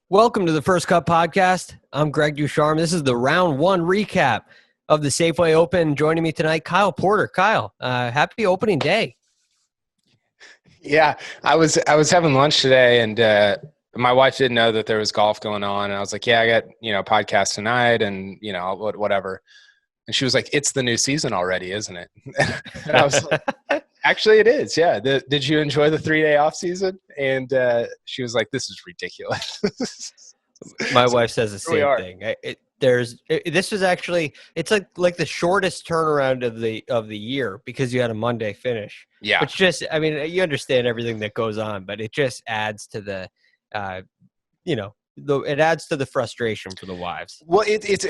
Welcome to the First Cut Podcast. I'm Greg Ducharme. This is the round one recap of the Safeway Open. Joining me tonight, Kyle Porter. Kyle, happy opening day. Yeah, I was having lunch today, and my wife didn't know that there was golf going on, and I was like, "Yeah, I got podcast tonight, and whatever." And she was like, "It's the new season already, isn't it?" And I was like, "Actually, it is. Yeah. Did you enjoy the 3-day off season?" And she was like, "This is ridiculous." My wife says the same thing. This was actually it's like the shortest turnaround of the year because you had a Monday finish. Yeah, which just you understand everything that goes on, but it just adds to the it adds to the frustration for the wives. Well, it's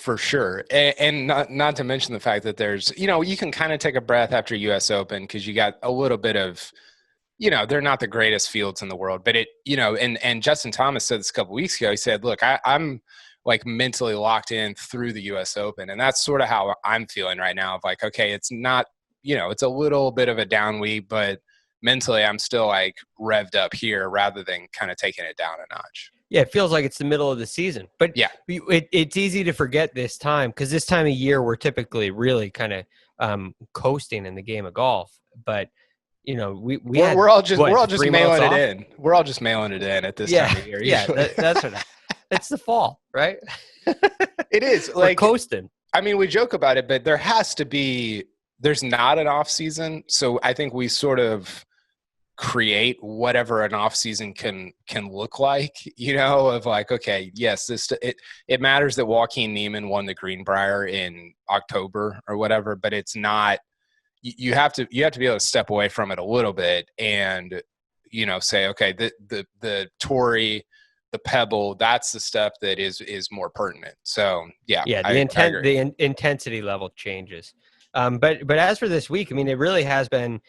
for sure, and not to mention the fact that there's you can kind of take a breath after U.S. Open because you got a little bit of they're not the greatest fields in the world, but and Justin Thomas said this a couple weeks ago. He said, "Look, I'm like mentally locked in through the U.S. Open," and that's sort of how I'm feeling right now. Of like, okay, it's not it's a little bit of a down week, but mentally I'm still like revved up here rather than kind of taking it down a notch. Yeah, it feels like it's the middle of the season. But yeah, it's easy to forget this time because this time of year we're typically really kind of coasting in the game of golf. But we're all just mailing it in. We're all just mailing it in at this time of year. Yeah, that's what it's the fall, right? It is like we're coasting. I mean, we joke about it, but there's not an off season. So I think we sort of create whatever an off season can look like, of like, okay, yes, it matters that Joaquin Niemann won the Greenbrier in October or whatever, but it's not, you have to be able to step away from it a little bit and, say, okay, the Torrey, the Pebble, that's the stuff that is more pertinent. So the intensity level changes. But as for this week, it really has been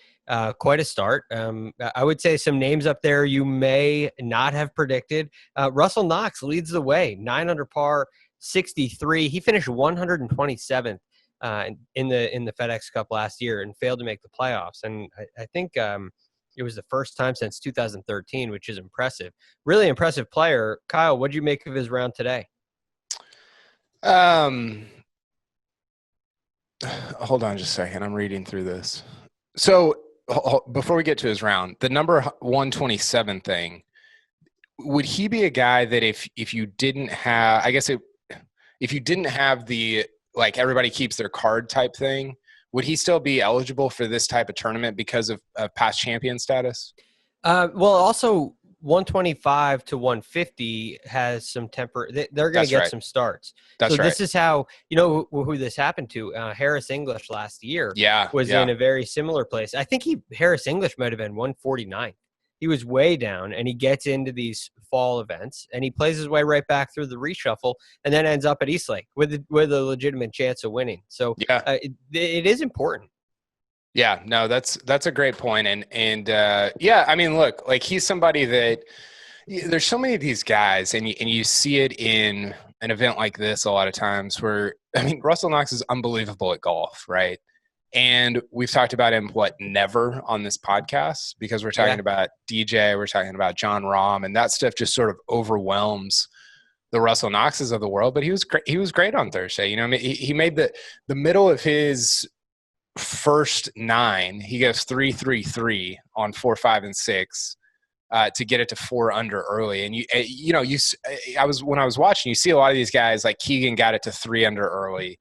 quite a start. I would say some names up there you may not have predicted. Russell Knox leads the way, 9 under par, 63. He finished 127th in the FedEx Cup last year and failed to make the playoffs. And I think it was the first time since 2013, which is impressive. Really impressive player. Kyle, what did you make of his round today? Hold on just a second. I'm reading through this. So before we get to his round, the number 127 thing, would he be a guy that if you didn't have, if you didn't have the, like, everybody keeps their card type thing, would he still be eligible for this type of tournament because of past champion status? Well, also 125 to 150 has some they're going to get some starts. That's right. This is how, who this happened to. Harris English last year was in a very similar place. I think Harris English might have been 149. He was way down, and he gets into these fall events, and he plays his way right back through the reshuffle, and then ends up at Eastlake with a legitimate chance of winning. So it is important. Yeah, no, that's a great point. And look, like, he's somebody that there's so many of these guys and you see it in an event like this a lot of times where, Russell Knox is unbelievable at golf, right? And we've talked about him, never on this podcast, because we're talking about DJ, we're talking about John Rahm, and that stuff just sort of overwhelms the Russell Knoxes of the world. But he was great. He was great on Thursday. He made the middle of his first 9, he goes 3-3-3 on 4, 5, and 6 to get it to 4 under early. And when I was watching, you see a lot of these guys, like Keegan got it to 3 under early.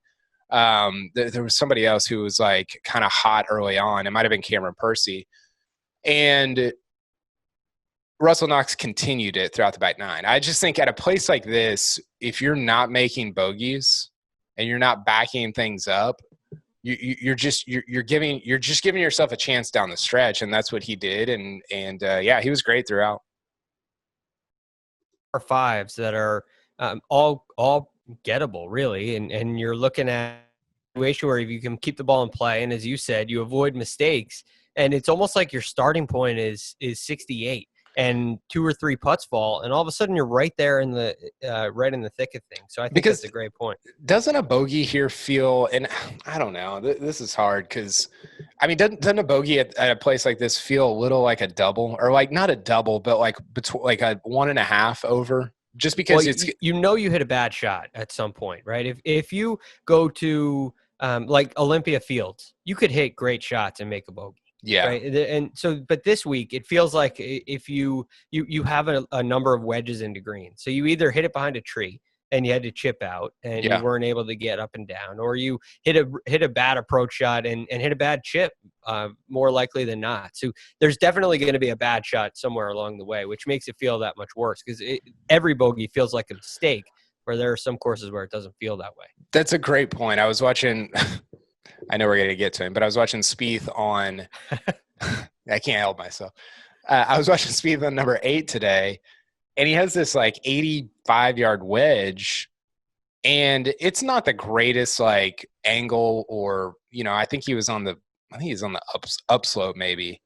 There was somebody else who was like kind of hot early on. It might have been Cameron Percy, and Russell Knox continued it throughout the back 9. I just think at a place like this, if you're not making bogeys and you're not backing things up, you're just giving yourself a chance down the stretch, and that's what he did. And he was great throughout. Par fives that are all gettable, really, and you're looking at a situation where if you can keep the ball in play, and as you said, you avoid mistakes, and it's almost like your starting point is 68. and 2 or 3 putts fall, and all of a sudden you're right there in the thick of things. So I think that's a great point. Doesn't a bogey here feel, and I don't know, this is hard because, I mean, doesn't a bogey at a place like this feel a little like a double, or like not a double, but like like a 1.5 over? Just because you hit a bad shot at some point, right? If you go to like Olympia Fields, you could hit great shots and make a bogey. Yeah. Right. And so, but this week it feels like if you have a number of wedges into green, so you either hit it behind a tree and you had to chip out and you weren't able to get up and down, or you hit a bad approach shot and hit a bad chip, more likely than not. So there's definitely going to be a bad shot somewhere along the way, which makes it feel that much worse, because every bogey feels like a mistake, where there are some courses where it doesn't feel that way. That's a great point. I was watching I know we're going to get to him, but I was watching Spieth on I can't help myself. I was watching Spieth on number 8 today, and he has this like 85-yard wedge, and it's not the greatest like angle, or, you know, I think he's on the upslope maybe,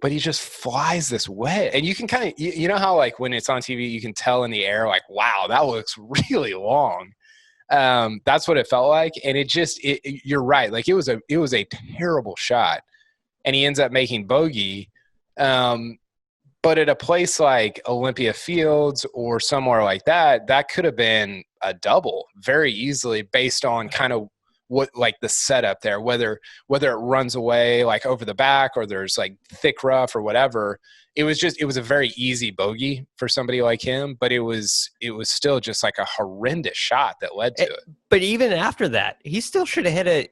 but he just flies this wedge, and you can kind of, you know how like when it's on TV, you can tell in the air, like, wow, that looks really long. That's what it felt like. And you're right. Like it was a terrible shot, and he ends up making bogey. But at a place like Olympia Fields or somewhere like that, that could have been a double very easily, based on kind of what, like the setup there, whether it runs away like over the back, or there's like thick rough or whatever. It was a very easy bogey for somebody like him, but it was still just like a horrendous shot that led to it. But even after that, he still should have hit it.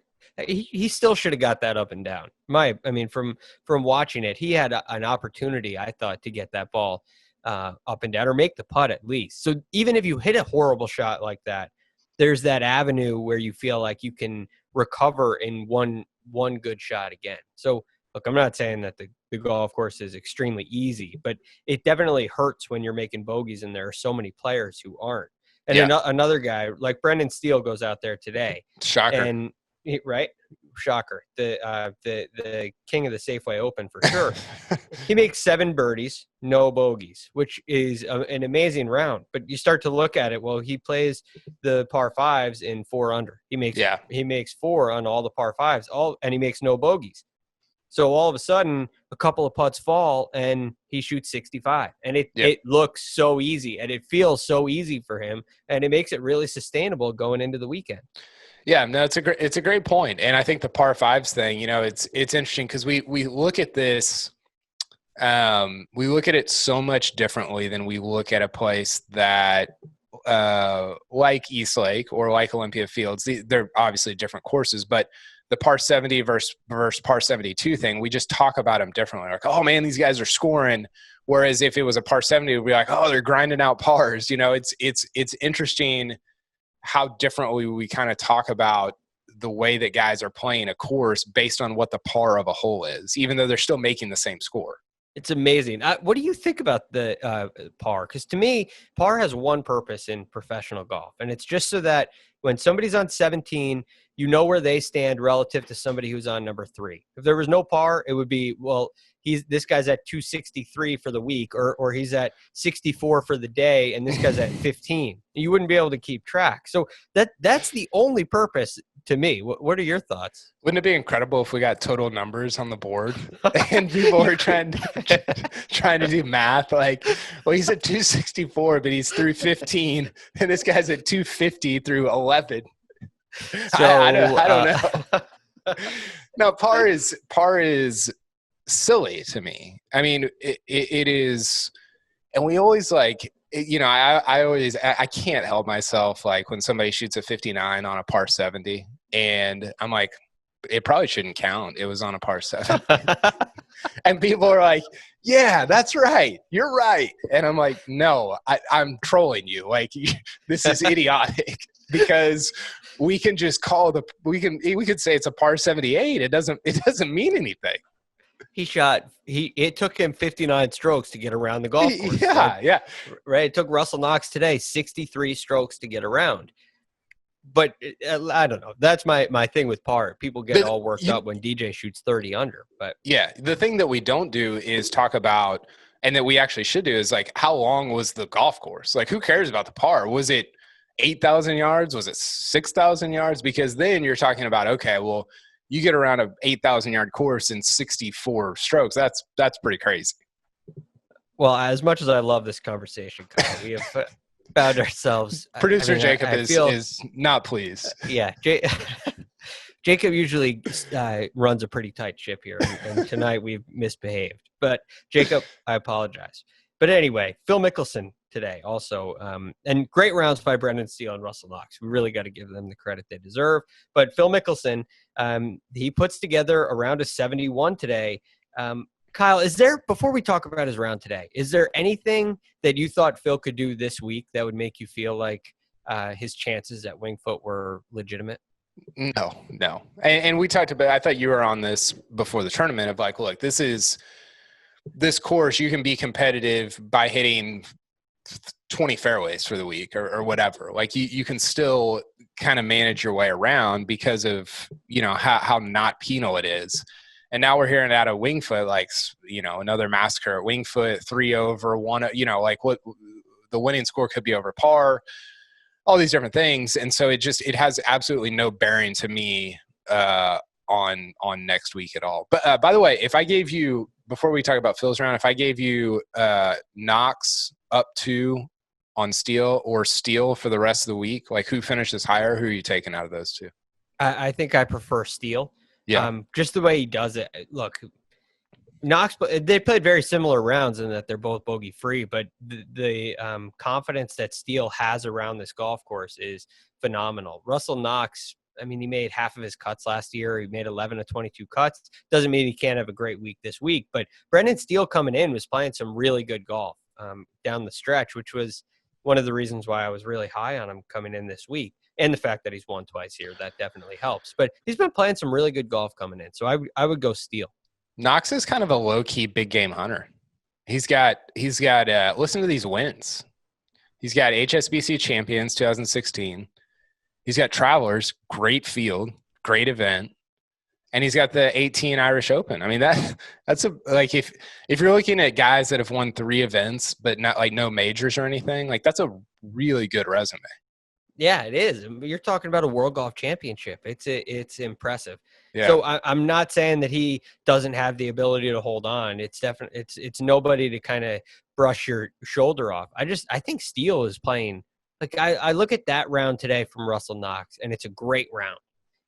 He still should have got that up and down. I mean, from watching it, he had an opportunity, I thought, to get that ball up and down, or make the putt at least. So even if you hit a horrible shot like that, there's that avenue where you feel like you can recover in one good shot again. So look, I'm not saying that the golf course is extremely easy, but it definitely hurts when you're making bogeys and there are so many players who aren't. And another guy like Brendan Steele goes out there today. Shocker. And right? Shocker. The king of the Safeway Open for sure. He makes 7 birdies, no bogeys, which is an amazing round. But you start to look at it. Well, he plays the par 5s in 4 under. He makes 4 on all the par 5s, and he makes no bogeys. So all of a sudden, a couple of putts fall, and he shoots 65. And it looks so easy, and it feels so easy for him, and it makes it really sustainable going into the weekend. Yeah, no, it's a great point. And I think the par 5s thing, you know, it's interesting because we look at this, we look at it so much differently than we look at a place that like East Lake or like Olympia Fields. They're obviously different courses, but the par 70 versus par 72 thing, we just talk about them differently. Like, oh man, these guys are scoring. Whereas if it was a par 70, we'd be like, oh, they're grinding out pars. You know, it's interesting how differently we kind of talk about the way that guys are playing a course based on what the par of a hole is, even though they're still making the same score. It's amazing. What do you think about the par? Because to me, par has one purpose in professional golf, and it's just so that when somebody's on 17, you know where they stand relative to somebody who's on number 3. If there was no par, it would be, well, this guy's at 263 for the week, or he's at 64 for the day, and this guy's at 15. You wouldn't be able to keep track. So that's the only purpose to me. What are your thoughts? Wouldn't it be incredible if we got total numbers on the board and people were trying to do math? Like, well, he's at 264, but he's through 15, and this guy's at 250 through 11. So I don't know. No, par is silly to me. I mean, it is, and we always like, you know, I can't help myself. Like when somebody shoots a 59 on a par 70, and I'm like, it probably shouldn't count. It was on a par 70. And people are like, yeah, that's right. You're right. And I'm like, no, I'm trolling you. Like, this is idiotic, because we can just we could say it's a par 78. It doesn't mean anything. It took him 59 strokes to get around the golf course. Yeah. Right. It took Russell Knox today 63 strokes to get around. But I don't know. That's my thing with par. People get all worked up when DJ shoots 30 under. But yeah, the thing that we don't do is talk about and that we actually should do is like, how long was the golf course? Like, who cares about the par? Was it 8,000 yards? Was it 6,000 yards? Because then you're talking about, okay, well, you get around a 8,000 yard course in 64 strokes. That's pretty crazy. Well, as much as I love this conversation, Kyle, we have found ourselves. Producer Jacob is not pleased. Yeah. Jacob usually runs a pretty tight ship here, and tonight we've misbehaved. But Jacob, I apologize. But anyway, Phil Mickelson today also, and great rounds by Brendan Steele and Russell Knox. We really got to give them the credit they deserve. But Phil Mickelson, he puts together a round of 71 today. Kyle, is there, before we talk about his round today, is there anything that you thought Phil could do this week that would make you feel like his chances at Winged Foot were legitimate? No. And we talked about, I thought you were on this before the tournament of like, look, this course, you can be competitive by hitting 20 fairways for the week or whatever. Like you can still kind of manage your way around because of, how not penal it is. And now we're hearing out of Winged Foot, like, another massacre at Winged Foot, 3 over 1, like what the winning score could be over par, all these different things. And so it has absolutely no bearing to me on next week at all. But by the way, if I gave you, before we talk about Phil's round, if I gave you Knox up 2 on Steele or Steele for the rest of the week, like who finishes higher, who are you taking out of those two? I think I prefer Steele. Yeah. Just the way he does it. Look, Knox, they played very similar rounds in that they're both bogey free, but the confidence that Steele has around this golf course is phenomenal. Russell Knox, I mean, he made half of his cuts last year. He made 11 of 22 cuts. Doesn't mean he can't have a great week this week, but Brendan Steele coming in was playing some really good golf down the stretch, which was one of the reasons why I was really high on him coming in this week. And the fact that he's won twice here, that definitely helps. But he's been playing some really good golf coming in. So I would go Steele. Knox is kind of a low-key big game hunter. He's got listen to these wins. He's got HSBC Champions 2016. He's got Travelers, great field, great event. And he's got the 18 Irish Open. I mean, that's like if you're looking at guys that have won 3 events but not like no majors or anything, like that's a really good resume. Yeah, it is. You're talking about a World Golf Championship. It's impressive. Yeah. So I'm not saying that he doesn't have the ability to hold on. It's definitely it's nobody to kind of brush your shoulder off. I think Steele is playing. Like I look at that round today from Russell Knox, and it's a great round.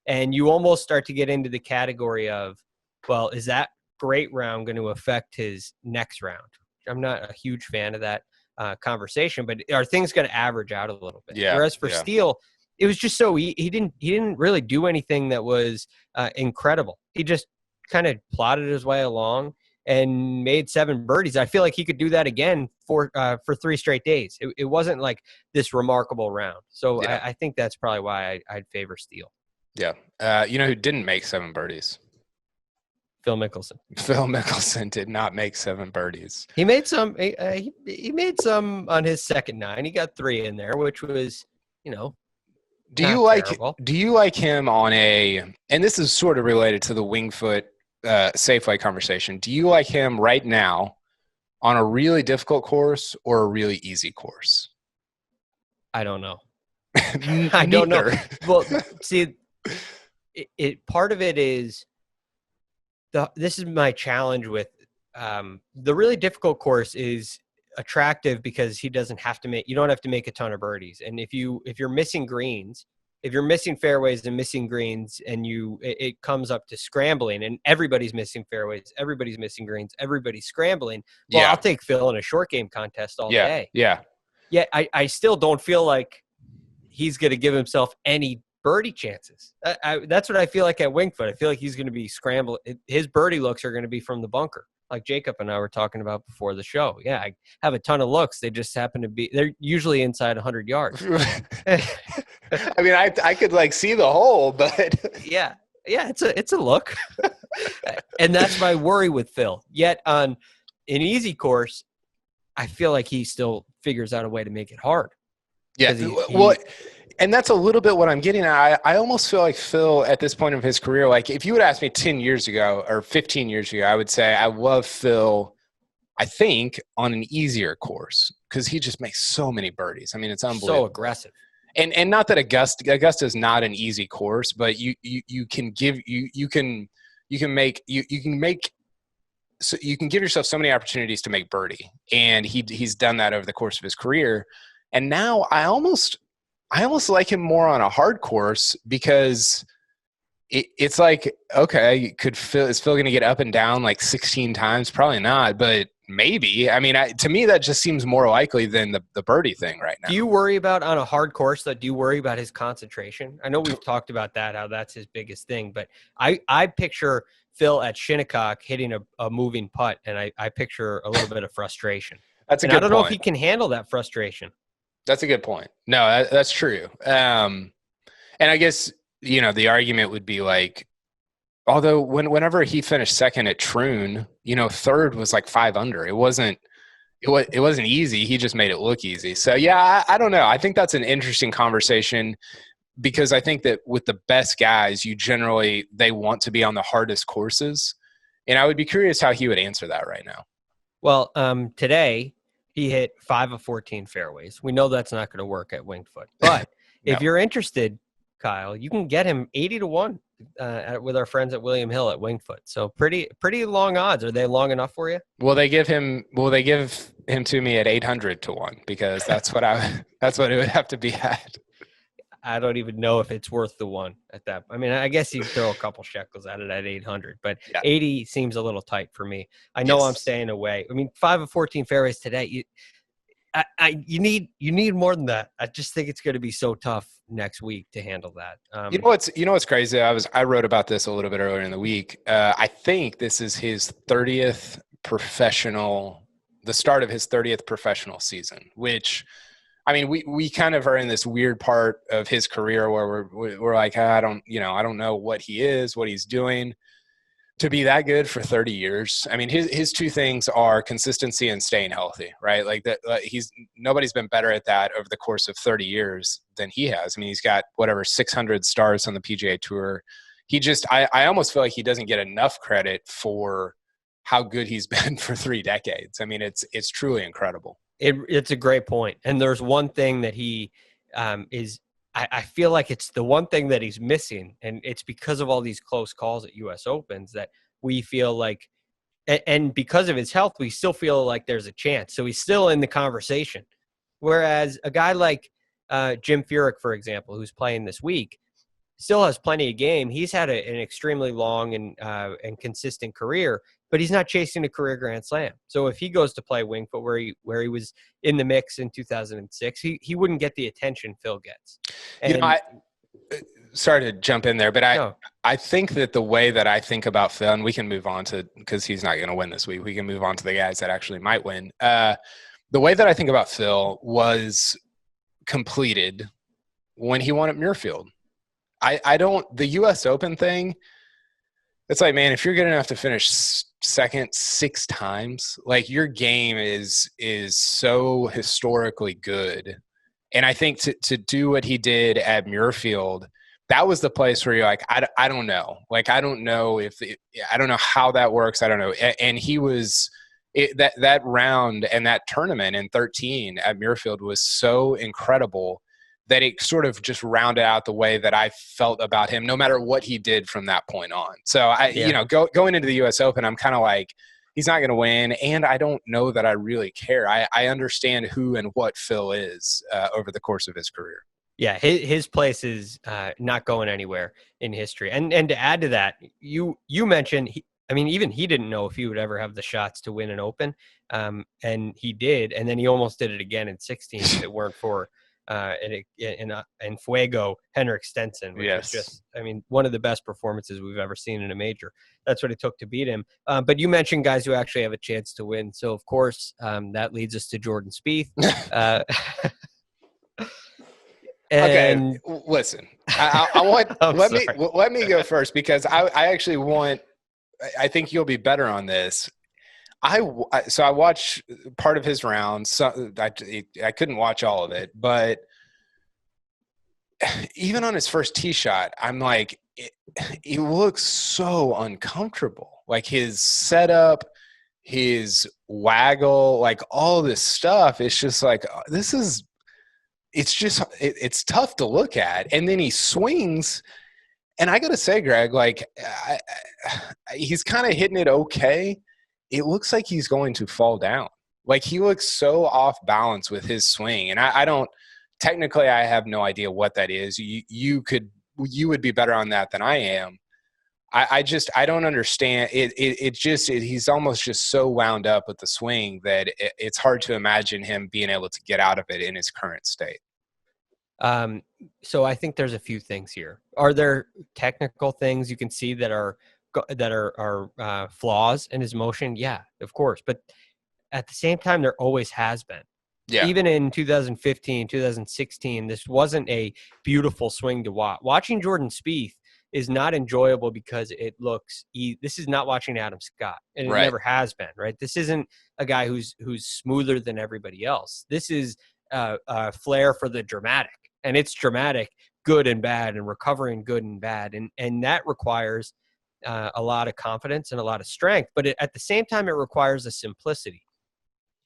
And you almost start to get into the category of, well, is that great round going to affect his next round? I'm not a huge fan of that conversation, but are things going to average out a little bit? Yeah. Whereas for Steele, it was just so he didn't really do anything that was incredible. He just kind of plodded his way along and made 7 birdies. I feel like he could do that again for 3 straight days. It wasn't like this remarkable round. So yeah. I think that's probably why I'd favor Steele. Yeah. You know who didn't make 7 birdies? Phil Mickelson. Phil Mickelson did not make 7 birdies. He made some. He made some on his second 9. He got 3 in there, which was, Do you like him on a? And this is sort of related to the Winged Foot Safeway conversation. Do you like him right now on a really difficult course or a really easy course? I don't know. I don't know. Well, see, part of it is. This is my challenge with the really difficult course is attractive because he doesn't have to you don't have to make a ton of birdies. And if you're missing greens, if you're missing fairways and missing greens and it comes up to scrambling and everybody's missing fairways, everybody's missing greens, everybody's scrambling. Well, yeah. I'll take Phil in a short game contest all day. Yeah. Yet I still don't feel like he's going to give himself any birdie chances. That's what I feel like at Winged Foot. I feel like he's going to be scrambled. His birdie looks are going to be from the bunker, like Jacob and I were talking about before the show. Yeah, I have a ton of looks. They just happen to be. They're usually inside 100 yards. I mean, I could like see the hole, but yeah, it's a look, and that's my worry with Phil. Yet on an easy course, I feel like he still figures out a way to make it hard. Yeah, and that's a little bit what I'm getting at. I almost feel like Phil at this point of his career, like if you would ask me 10 years ago or 15 years ago, I would say I love Phil I think, on an easier course because he just makes so many birdies. I mean, it's unbelievable. So aggressive. And not that Augusta is not an easy course, but you can give yourself so many opportunities to make birdie, and he's done that over the course of his career. And now I almost like him more on a hard course because it's like, okay, is Phil going to get up and down like 16 times? Probably not, but maybe. I mean, to me, that just seems more likely than the birdie thing right now. Do you worry about on a hard course, do you worry about his concentration? I know we've talked about that, how that's his biggest thing, but I picture Phil at Shinnecock hitting a moving putt, and I picture a little bit of frustration. That's a good point. I don't know if he can handle that frustration. That's a good point. No, that's true. And I guess, the argument would be like, although whenever he finished second at Troon, third was like 5 under. It wasn't easy. He just made it look easy. So yeah, I don't know. I think that's an interesting conversation because I think that with the best guys, they want to be on the hardest courses. And I would be curious how he would answer that right now. Well, today he hit 5 of 14 fairways. We know that's not going to work at Winged Foot, but no. If you're interested, Kyle, you can get him 80-1 with our friends at William Hill at Winged Foot. So pretty long odds. Are they long enough for you? Will they give him to me at 800-1 because that's what it would have to be at. I don't even know if it's worth the one at that. I mean, I guess you throw a couple shekels at it at 800, but 80 seems a little tight for me. I know I'm staying away. I mean, 5 of 14 fairways today. You need more than that. I just think it's going to be so tough next week to handle that. You know what's crazy? I wrote about this a little bit earlier in the week. I think this is his 30th the start of his 30th professional season, which, I mean, we kind of are in this weird part of his career where we're like, I don't know what he's doing to be that good for 30 years. I mean, his two things are consistency and staying healthy, right? Like that, nobody's been better at that over the course of 30 years than he has. I mean, he's got 600 starts on the PGA Tour. I almost feel like he doesn't get enough credit for how good he's been for 3 decades. I mean, it's truly incredible. It's a great point. And there's one thing that he I feel like it's the one thing that he's missing, and it's because of all these close calls at U.S. Opens that we feel like, and because of his health, we still feel like there's a chance. So he's still in the conversation. Whereas a guy like Jim Furyk, for example, who's playing this week, still has plenty of game. He's had an extremely long and consistent career, but he's not chasing a career Grand Slam. So if he goes to play Winged Foot where he was in the mix in 2006, he wouldn't get the attention Phil gets. And, sorry to jump in there, but I think that the way that I think about Phil, and we can move on to, because he's not going to win this week, we can move on to the guys that actually might win. The way that I think about Phil was completed when he won at Muirfield. The U.S. Open thing, it's like, man, if you're good enough to finish second 6 times, like your game is so historically good. And I think to do what he did at Muirfield, that was the place where you're like, I don't know. Like, I don't know I don't know how that works. I don't know. And he was that round and that tournament in 13 at Muirfield was so incredible that it sort of just rounded out the way that I felt about him, no matter what he did from that point on. So going into the U.S. Open, I'm kind of like, he's not going to win, and I don't know that I really care. I understand who and what Phil is over the course of his career. Yeah, his place is not going anywhere in history. And to add to that, you mentioned, even he didn't know if he would ever have the shots to win an Open, and he did, and then he almost did it again in 16 if it weren't for in Fuego, Henrik Stenson, which was just, one of the best performances we've ever seen in a major. That's what it took to beat him. But you mentioned guys who actually have a chance to win. So, of course, that leads us to Jordan Spieth. Okay, listen, let me go first, because I actually I think you'll be better on this. So I watched part of his rounds. So I couldn't watch all of it, but even on his first tee shot, I'm like, he looks so uncomfortable. Like his setup, his waggle, like all this stuff. It's just like, it's tough to look at. And then he swings. And I got to say, Greg, like he's kind of hitting it okay. It looks like he's going to fall down. Like he looks so off balance with his swing. And I don't, technically I have no idea what that is. You would be better on that than I am. I don't understand it. He's almost just so wound up with the swing that it's hard to imagine him being able to get out of it in his current state. So I think there's a few things here. Are there technical things you can see that are flaws in his motion? Yeah, of course. But at the same time, there always has been. Yeah. Even in 2015, 2016, this wasn't a beautiful swing to watch. Watching Jordan Spieth is not enjoyable because it looks this is not watching Adam Scott, and it never has been, right? This isn't a guy who's smoother than everybody else. This is a flair for the dramatic, and it's dramatic, good and bad, and recovering good and bad, and that requires a lot of confidence and a lot of strength, but at the same time, it requires a simplicity.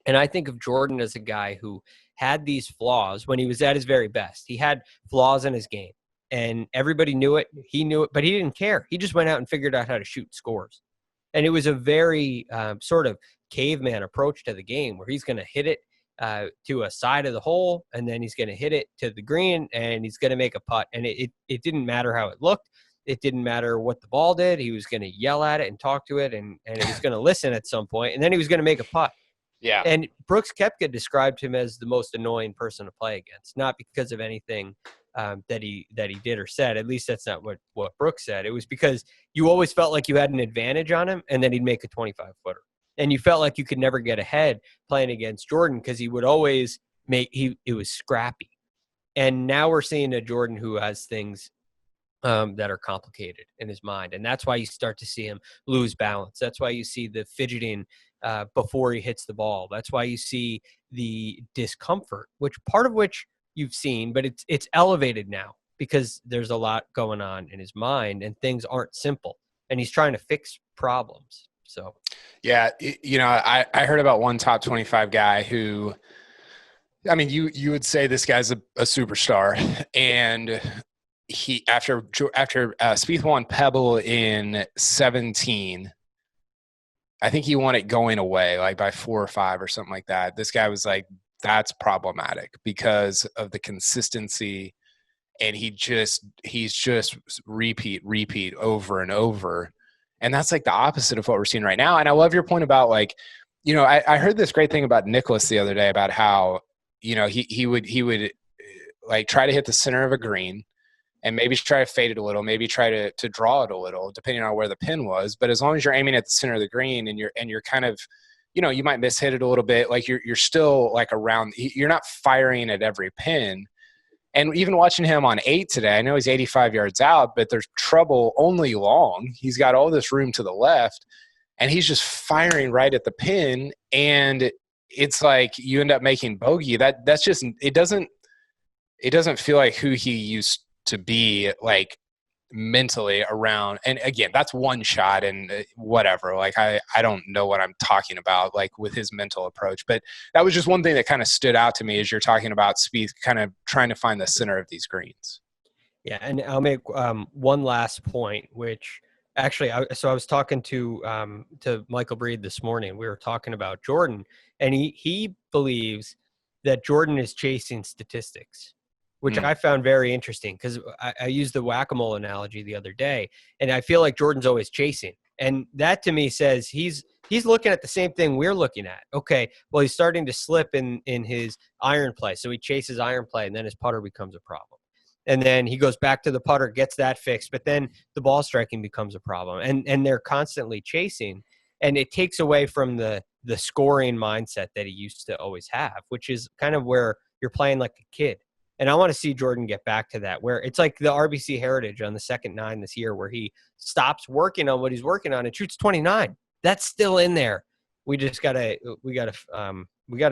And I think of Jordan as a guy who had these flaws when he was at his very best. He had flaws in his game, and everybody knew it. He knew it, but he didn't care. He just went out and figured out how to shoot scores. And it was a very sort of caveman approach to the game where he's going to hit it to a side of the hole, and then he's going to hit it to the green, and he's going to make a putt. And it didn't matter how it looked. It didn't matter what the ball did. He was going to yell at it and talk to it, and he was going to listen at some point, and then he was going to make a putt. Yeah. And Brooks Koepka described him as the most annoying person to play against, not because of anything that he did or said. At least that's not what Brooks said. It was because you always felt like you had an advantage on him, and then he'd make a 25-footer. And you felt like you could never get ahead playing against Jordan because he would always it was scrappy. And now we're seeing a Jordan who has things that are complicated in his mind. And that's why you start to see him lose balance. That's why you see the fidgeting before he hits the ball. That's why you see the discomfort, part of which you've seen, but it's elevated now because there's a lot going on in his mind and things aren't simple, and he's trying to fix problems. So, yeah, I heard about one top 25 guy who, I mean, you would say this guy's a superstar, and he after Spieth won Pebble in 17. I think he won it going away, like by 4 or 5 or something like that. This guy was like, that's problematic because of the consistency, and he's just repeat over and over. And that's like the opposite of what we're seeing right now. And I love your point about like, I heard this great thing about Nicklaus the other day about how, he would like try to hit the center of a green and maybe try to fade it a little, maybe try to draw it a little, depending on where the pin was. But as long as you're aiming at the center of the green and you're kind of, you might miss hit it a little bit, like you're still like around, you're not firing at every pin. And even watching him on 8 today, I know he's 85 yards out, but there's trouble only long. He's got all this room to the left, and he's just firing right at the pin. And it's like you end up making bogey. That's just, it doesn't feel like who he used to be, like mentally around. And again, that's one shot and whatever, like I don't know what I'm talking about, like with his mental approach. But that was just one thing that kind of stood out to me as you're talking about Spieth kind of trying to find the center of these greens. Yeah, and I'll make one last point, which actually I was talking to Michael Breed this morning. We were talking about Jordan, and he believes that Jordan is chasing statistics, which I found very interesting because I used the whack-a-mole analogy the other day, and I feel like Jordan's always chasing. And that to me says he's looking at the same thing we're looking at. Okay, well, he's starting to slip in his iron play, so he chases iron play, and then his putter becomes a problem. And then he goes back to the putter, gets that fixed, but then the ball striking becomes a problem. And they're constantly chasing, and it takes away from the scoring mindset that he used to always have, which is kind of where you're playing like a kid. And I want to see Jordan get back to that, where it's like the RBC Heritage on the second 9 this year, where he stops working on what he's working on and shoots 29. That's still in there. We just gotta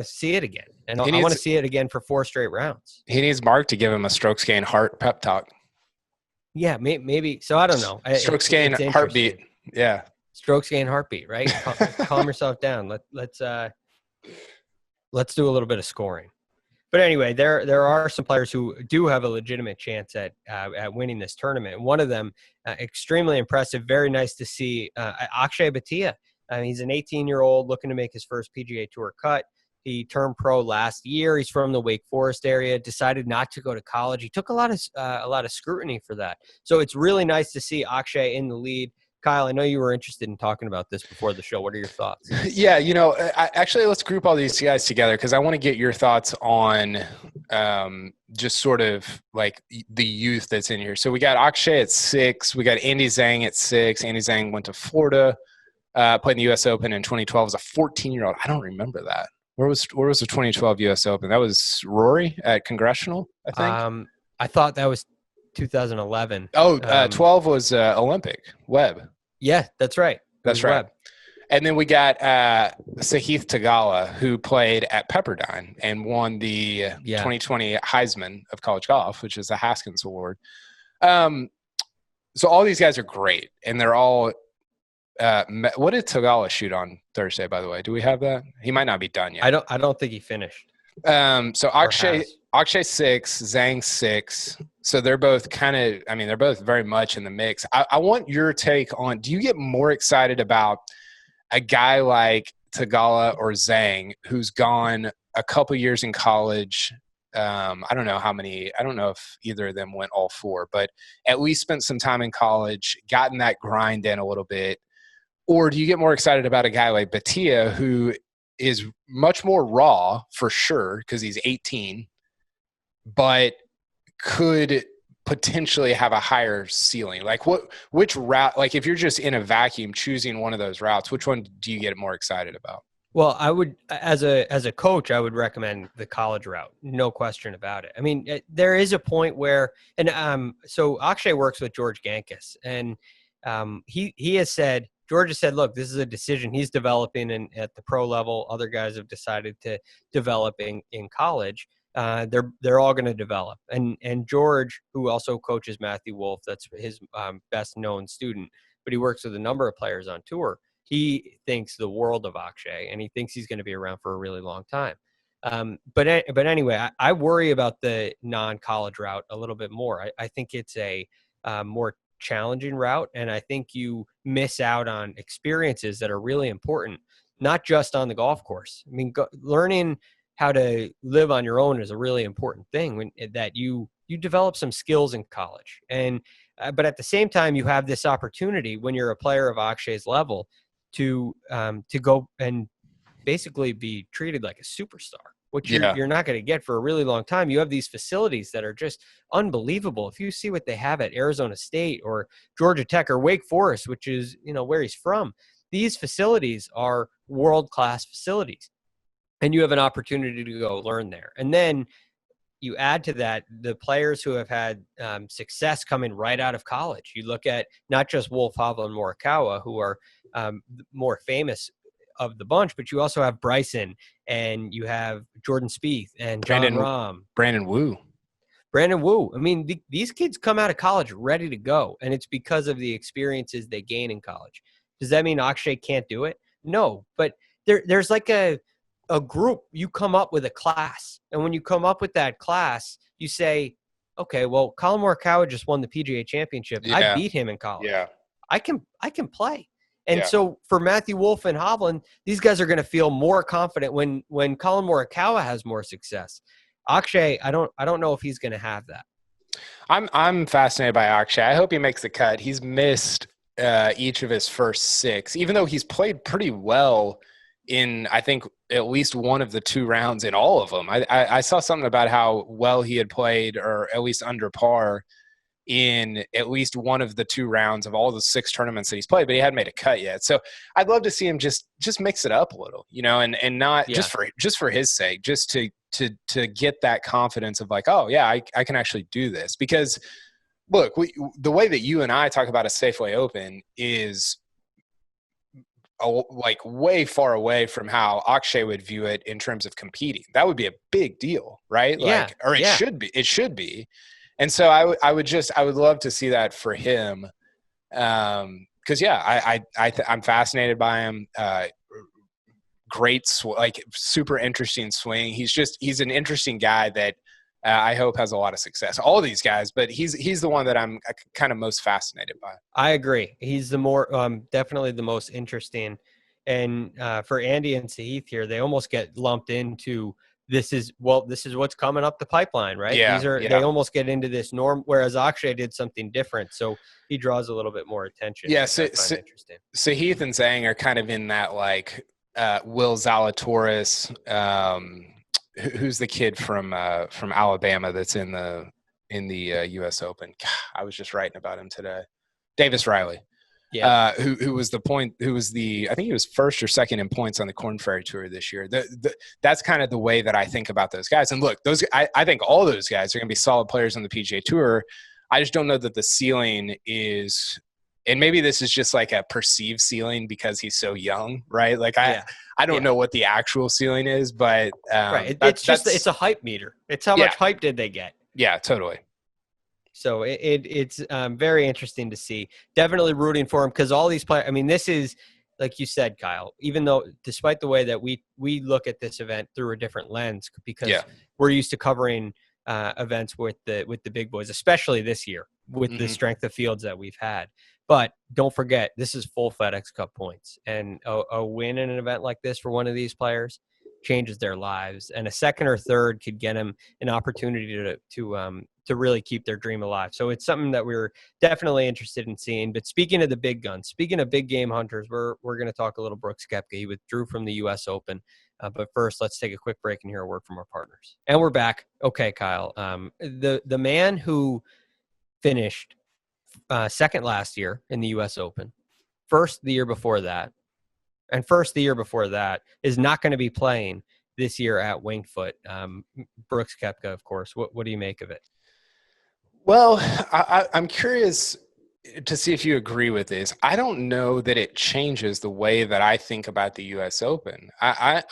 see it again, and I want to see it again for 4 straight rounds. He needs Mark to give him a strokes gain heart pep talk. Yeah, maybe. So I don't know. Strokes gain heartbeat. Yeah. strokes gain heartbeat, right? Calm yourself down. Let's do a little bit of scoring. But anyway, there are some players who do have a legitimate chance at winning this tournament. One of them, extremely impressive, very nice to see, Akshay Bhatia. He's an 18-year-old looking to make his first PGA Tour cut. He turned pro last year. He's from the Wake Forest area. Decided not to go to college. He took a lot of scrutiny for that. So it's really nice to see Akshay in the lead. Kyle, I know you were interested in talking about this before the show. What are your thoughts? Yeah, actually, let's group all these guys together because I want to get your thoughts on just sort of like the youth that's in here. So we got Akshay at 6. We got Andy Zhang at 6. Andy Zhang went to Florida, played in the U.S. Open in 2012 as a 14-year-old. I don't remember that. Where was the 2012 U.S. Open? That was Rory at Congressional, I think. I thought that was 2011. 12 was Olympic Webb. Yeah, that's right. That's right. Webb. And then we got Sahith Theegala, who played at Pepperdine and won the 2020 Heisman of college golf, which is the Haskins Award. So all these guys are great, and they're all what did Theegala shoot on Thursday, by the way? Do we have that? He might not be done yet. I don't think he finished. So Akshay 6, Zhang 6. So they're both they're both very much in the mix. I want your take on, do you get more excited about a guy like Theegala or Zhang who's gone a couple years in college? I don't know if either of them went all 4, but at least spent some time in college, gotten that grind in a little bit. Or do you get more excited about a guy like Batea who is much more raw for sure because he's 18, but could potentially have a higher ceiling? Like which route, like if you're just in a vacuum choosing one of those routes, which one do you get more excited about? Well, I would, as a coach, I would recommend the college route. No question about it. I mean, there is a point where, so Akshay works with George Gankas, and he has said, George has said, look, this is a decision he's developing at the pro level. Other guys have decided to develop in college. They're all going to develop. And George, who also coaches Matthew Wolff, that's his best known student, but he works with a number of players on tour. He thinks the world of Akshay, and he thinks he's going to be around for a really long time. But anyway, I worry about the non-college route a little bit more. I think it's a more challenging route, and I think you miss out on experiences that are really important, not just on the golf course. I mean, learning how to live on your own is a really important thing that you develop some skills in college. And but at the same time, you have this opportunity when you're a player of Akshay's level to go and basically be treated like a superstar, which you're not going to get for a really long time. You have these facilities that are just unbelievable. If you see what they have at Arizona State or Georgia Tech or Wake Forest, which is, where he's from, these facilities are world-class facilities, and you have an opportunity to go learn there. And then you add to that the players who have had success coming right out of college. You look at not just Wolff, Hovland, Morikawa, who are more famous of the bunch, but you also have Bryson, and you have Jordan Spieth and Jon Rahm. Brandon Wu. I mean, these kids come out of college ready to go, and it's because of the experiences they gain in college. Does that mean Akshay can't do it? No, but there's like a group. You come up with a class, and when you come up with that class, you say, okay, well, Collin Morikawa just won the PGA Championship. I beat him in college. Yeah, I can play. And so for Matthew Wolff and Hovland, these guys are going to feel more confident when Collin Morikawa has more success. Akshay, I don't know if he's going to have that. I'm fascinated by Akshay. I hope he makes the cut. He's missed each of his first 6, even though he's played pretty well in, I think, at least one of the 2 rounds in all of them. I saw something about how well he had played, or at least under par, in at least one of the 2 rounds of all the 6 tournaments that he's played, but he hadn't made a cut yet. So I'd love to see him just mix it up a little, and not just for his sake, just to get that confidence of like, oh yeah, I can actually do this. Because look, the way that you and I talk about a Safeway Open is like way far away from how Akshay would view it in terms of competing. That would be a big deal, right? It should be. And so I would love to see that for him. And I'm fascinated by him. Great, super interesting swing. He's an interesting guy that I hope has a lot of success. All these guys, but he's the one that I'm kind of most fascinated by. I agree. He's the more definitely the most interesting. And for Andy and Sahith here, they almost get lumped into this is what's coming up the pipeline, right? Yeah, they almost get into this norm, whereas Akshay did something different, so he draws a little bit more attention. Yeah, interesting. Sahith and Zhang are kind of in that Will Zalatoris. Who's the kid from Alabama that's in the U.S. Open? God, I was just writing about him today. Davis Riley. Yeah. Who was I think he was first or second in points on the Korn Ferry Tour this year. That's kind of the way that I think about those guys. And look, I think all those guys are going to be solid players on the PGA Tour. I just don't know that the ceiling is, and maybe this is just like a perceived ceiling because he's so young, right? I don't know what the actual ceiling is, but right. It's a hype meter. It's how much hype did they get? Yeah, totally. So it's very interesting to see. Definitely rooting for him because all these players. I mean, this is like you said, Kyle. Even though, despite the way that we look at this event through a different lens, because we're used to covering events with the big boys, especially this year with the strength of fields that we've had. But don't forget, this is full FedEx Cup points, and a win in an event like this for one of these players changes their lives, and a second or third could get them an opportunity to really keep their dream alive. So it's something that we're definitely interested in seeing. But speaking of the big guns, speaking of big game hunters, we're going to talk a little Brooks Koepka. He withdrew from the U.S. Open. But first, let's take a quick break and hear a word from our partners. And we're back. Okay, Kyle. The man who finished second last year in the U.S. Open, first the year before that, and first the year before that is not going to be playing this year at Winged Foot. Brooks Koepka, of course. What do you make of it? Well, I'm curious to see if you agree with this. I don't know that it changes the way that I think about the U.S. Open. I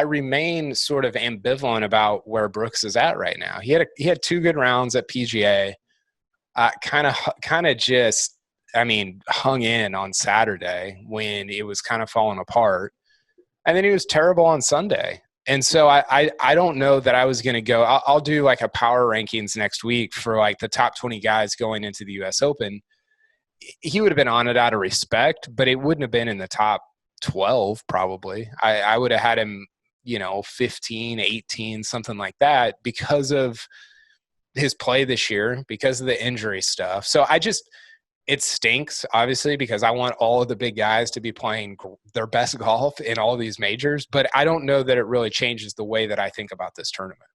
remain sort of ambivalent about where Brooks is at right now. He had two good rounds at PGA. Kind of just, hung in on Saturday when it was kind of falling apart, and then he was terrible on Sunday. And so I don't know that I was going to go. I'll do like a power rankings next week for like the top 20 guys going into the U.S. Open. He would have been on it out of respect, but it wouldn't have been in the top 12 probably. I would have had him, 15, 18, something like that because of his play this year, because of the injury stuff. So it stinks, obviously, because I want all of the big guys to be playing their best golf in all these majors, but I don't know that it really changes the way that I think about this tournament.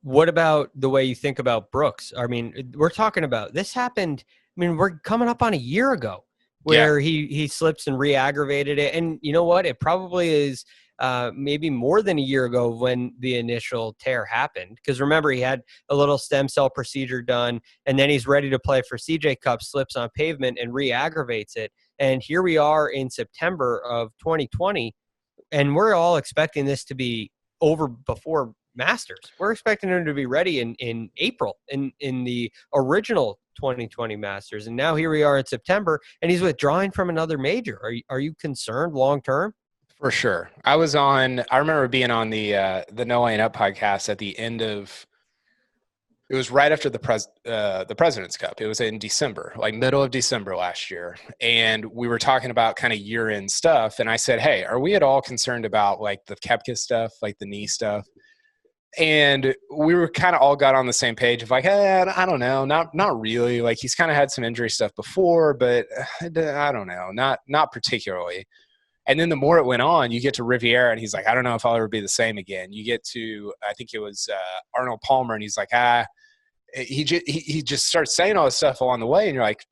What about the way you think about Brooks? I mean, we're talking about this happened. I mean, we're coming up on a year ago where he slips and re-aggravated it. And you know what? It probably is maybe more than a year ago when the initial tear happened. Because remember, he had a little stem cell procedure done, and then he's ready to play for CJ Cup, slips on pavement and re-aggravates it. And here we are in September of 2020, and we're all expecting this to be over before Masters. We're expecting him to be ready in April in the original 2020 Masters. And now here we are in September, and he's withdrawing from another major. Are you concerned long term? For sure. I remember being on the No Laying Up podcast at the end of, it was right after the President's Cup. It was in December, like middle of December last year. And we were talking about kind of year-end stuff. And I said, hey, are we at all concerned about like the Koepka stuff, like the knee stuff? And we were kind of all got on the same page of like, I don't know, not really. Like he's kind of had some injury stuff before, but I don't know, not particularly. And then the more it went on, you get to Riviera, and he's like, I don't know if I'll ever be the same again. You get to, I think it was Arnold Palmer, and he's like, he just starts saying all this stuff along the way, and you're like,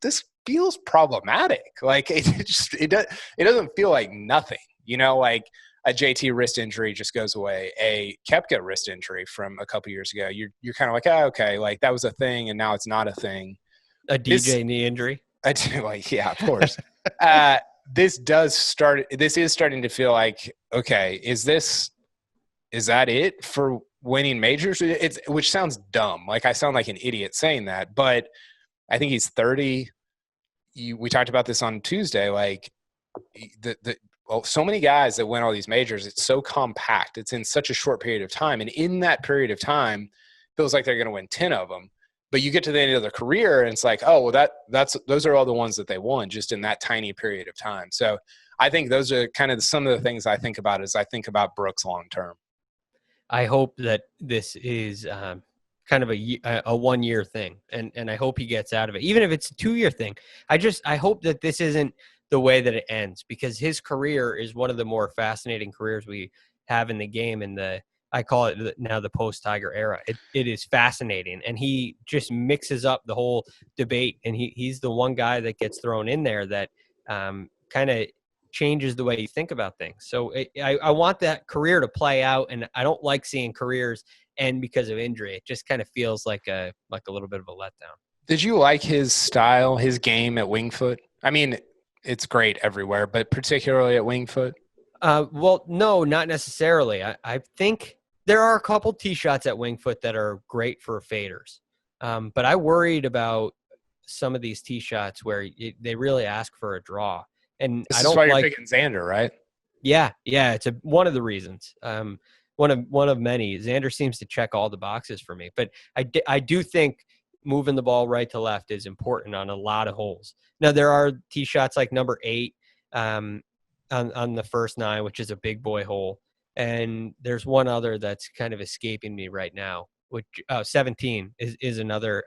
this feels problematic. Like it doesn't feel like nothing, like a JT wrist injury just goes away. A Koepka wrist injury from a couple years ago, you're kind of like, okay, like that was a thing, and now it's not a thing. A DJ knee injury. Yeah, of course. This is starting to feel like, okay, is that it for winning majors? Which sounds dumb. Like I sound like an idiot saying that, but I think he's 30. We talked about this on Tuesday. Like so many guys that win all these majors, it's so compact. It's in such a short period of time. And in that period of time, feels like they're going to win 10 of them. But you get to the end of their career and it's like, oh, well, those are all the ones that they won just in that tiny period of time. So I think those are kind of some of the things I think about as I think about Brooks long term. I hope that this is kind of a 1 year thing, and I hope he gets out of it, even if it's a 2 year thing. I hope that this isn't the way that it ends, because his career is one of the more fascinating careers we have in the game. And I call it now the post-Tiger era. It is fascinating, and he just mixes up the whole debate. And he's the one guy that gets thrown in there that kind of changes the way you think about things. So I want that career to play out, and I don't like seeing careers end because of injury. It just kind of feels like a little bit of a letdown. Did you like his style, his game at Winged Foot? I mean, it's great everywhere, but particularly at Winged Foot? Well, no, not necessarily. I think there are a couple tee shots at Winged Foot that are great for faders. But I worried about some of these tee shots where they really ask for a draw. And this is why you're picking Xander, right? Yeah. It's one of the reasons. One of many. Xander seems to check all the boxes for me. But I do think moving the ball right to left is important on a lot of holes. Now, there are tee shots like number 8 on the first 9, which is a big boy hole. And there's one other that's kind of escaping me right now, which 17 is another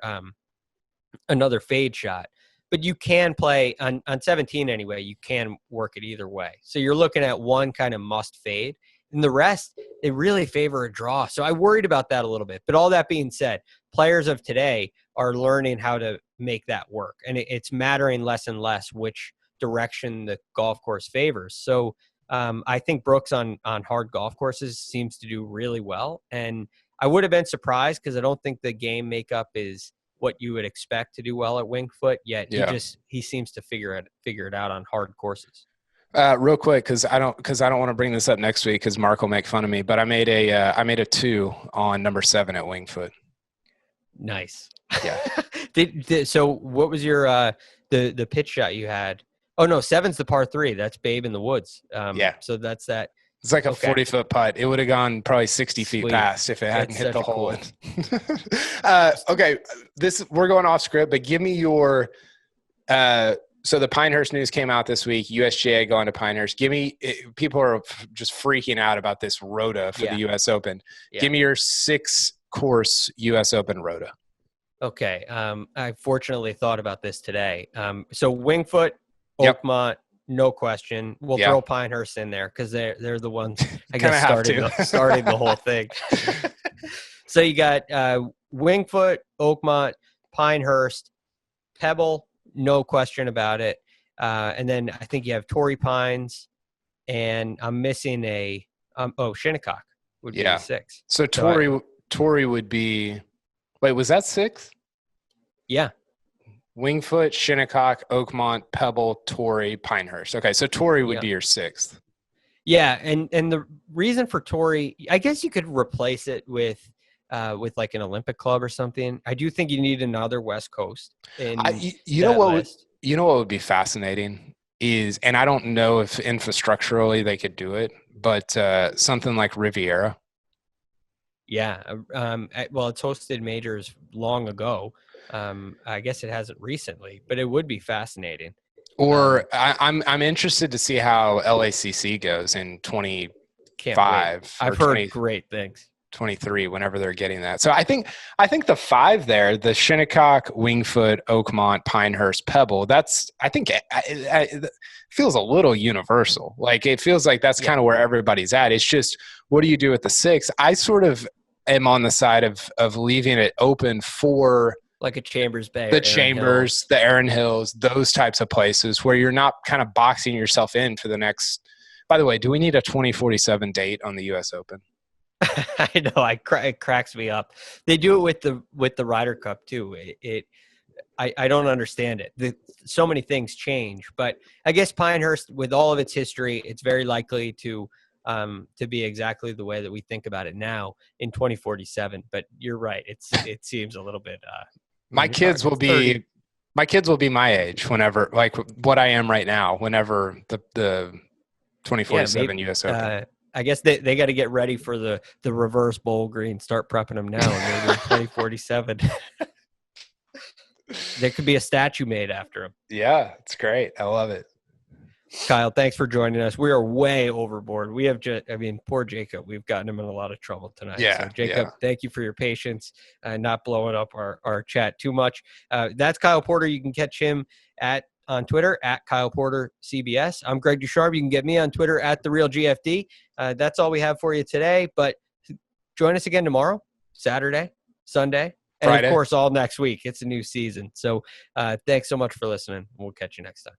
fade shot. But you can play on 17 anyway. You can work it either way. So you're looking at one kind of must fade, and the rest, they really favor a draw. So I worried about that a little bit. But all that being said, players of today are learning how to make that work, and it's mattering less and less which direction the golf course favors. So I think Brooks on hard golf courses seems to do really well, and I would have been surprised because I don't think the game makeup is what you would expect to do well at Winged Foot. Yet he seems to figure it out on hard courses. Real quick, because I don't want to bring this up next week because Mark will make fun of me. But I made a 2 on number 7 at Winged Foot. Nice. Yeah. So what was your the pitch shot you had? Oh no, 7's the par 3. That's Babe in the Woods. So that's that. It's like a 40-foot putt. It would have gone probably 60 feet past if it hadn't hit the hole. Okay, we're going off script, but give me your. So the Pinehurst news came out this week. USGA going to Pinehurst. People are just freaking out about this Rota for the U.S. Open. Yeah. Give me your 6-course U.S. Open Rota. Okay, I fortunately thought about this today. So Winged Foot, Oakmont. No question. We'll throw Pinehurst in there because they're the ones I guess started the whole thing. So you got Winged Foot, Oakmont, Pinehurst, Pebble, no question about it. And then I think you have Torrey Pines, and I'm missing Shinnecock would be the 6. So Torrey would be. Wait, was that 6? Yeah. Winged Foot, Shinnecock, Oakmont, Pebble, Torrey, Pinehurst. Okay, so Torrey would be your 6th. Yeah, and the reason for Torrey, I guess you could replace it with like an Olympic club or something. I do think you need another West Coast. You know what would be fascinating is, and I don't know if infrastructurally they could do it, but something like Riviera. Yeah, well, it's hosted majors long ago. I guess it hasn't recently, but it would be fascinating. Or I'm interested to see how LACC goes in 25. I've heard great things. 23, whenever they're getting that. So I think the 5 there, the Shinnecock, Winged Foot, Oakmont, Pinehurst, Pebble, it feels a little universal. Like it feels like that's kind of where everybody's at. It's just, what do you do with the 6? I sort of am on the side of leaving it open for like a Chambers Bay, the Chambers, the Erin Hills, those types of places where you're not kind of boxing yourself in for the next. By the way, do we need a 2047 date on the U.S. Open? I know, it cracks me up. They do it with the Ryder Cup too. I don't understand it. So many things change, but I guess Pinehurst, with all of its history, it's very likely to be exactly the way that we think about it now in 2047. But you're right; it seems a little bit. My kids will be My kids will be my age whenever, like what I am right now, whenever the 2047 US Open. I guess they got to get ready for the reverse bowl green. Start prepping them now, and maybe in 2047. There could be a statue made after him. Yeah, it's great. I love it. Kyle, thanks for joining us. We are way overboard. We have poor Jacob. We've gotten him in a lot of trouble tonight. Yeah. So Jacob, thank you for your patience and not blowing up our chat too much. That's Kyle Porter. You can catch him on Twitter at Kyle Porter CBS. I'm Greg Ducharme. You can get me on Twitter at TheRealGFD. That's all we have for you today. But join us again tomorrow, Saturday, Sunday, and Friday. Of course all next week. It's a new season. So thanks so much for listening. We'll catch you next time.